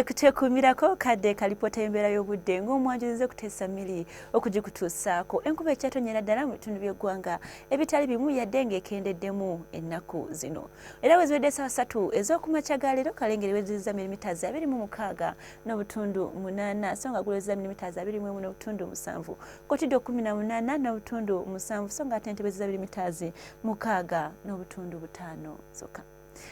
Kuteekuumirako kadde kalipota embeera y'obudde ng'omwanjuluze kuteesa mili okugikutuusaako enkuba ekyatonnyera ddala mu bitundu by'eggwanga ebitali bimu yadde ng'ekendeddemu ennaku zino. Era we ziwedde essaawa 3 ez'okumakya ga leero kalengeri weezizza milimitazi 26 n'obutundu 8 so nga gulowezza milimitazi 21 n'obutundu 7 Kotido 18 n'obutundu 7 so nga ate Entebbe weezizza milimitazi 6 n'obutundu 5 zokka.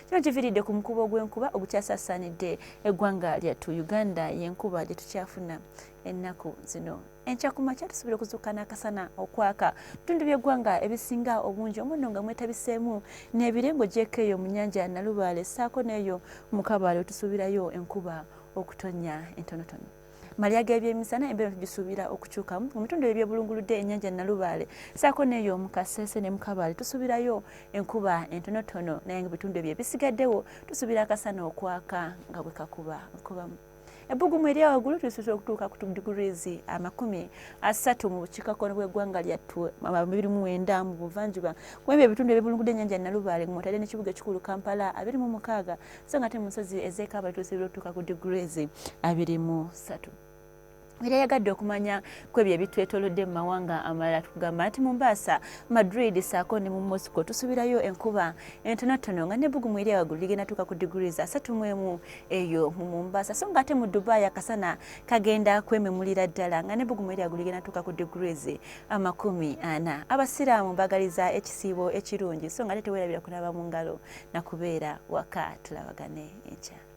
Kino kiviiridde ku mukubo gw'enkuba ogukyasaasaanidde eggwanga lyattu Uganda y'enkuba gye tukyafuna ennaku zino. Enkya ku makya tusobola okuzuuka n'akasana okwaka bitundu by'eggwanga ebisinga obungi omwo nga mwetabiseemu n'ebirengo gy'eko eyo mu nnyanja Nalubaale ssaako n'eyo mu Kabaale tusuubirayo enkuba okutonnya entonotono. Malya g'ebyemisana embeera tugisuubira okukyukamu mu bitundu ebyebulunguludde ennyanja Nalubaale ssaako n'eyo mu Kasese ne mu Kabaale tusuubirayo enkuba entonotono naye nga ebitundu ebyo ebisigaddewo tusuubira akasana okwaka nga bwe kakuba nkubamu. Ebbugumu erya waggulu tulisuubira okutuuka ku degrees 30 mu bukiikakkono bw'eggwanga lyattu 29 mu buvanjuba kwebyo ebitundu ebyebulungudde ennyanja Nalubaale mw'otadde n'ekibuga ekikulu Kampala 26 so nga ate mu nsozi ez'e Kabaale tusuubira okutuuka ku degrees 23. Era yagadde okumanya kwebyo ebitwetoolodde mu mawanga amalala tugamba nti Mombasa, Madrid ssaako ne mu Moscow tusuubirayo enkuba entonotono nga n'ebbugumu erya waggulu ligenda tuuka ku degrees 31 eyo mu Mombasa so nga ate mu Dubai akasana kagenda kwememulira ddala nga n'ebbugumu erya waggulu ligenda tuuka ku degrees 40. Abasiraamu mbagaliza ekisiibo ekirungi so nga ate teweerabira kunaaba mu ngalo na kubeera waka tulabagane enkya.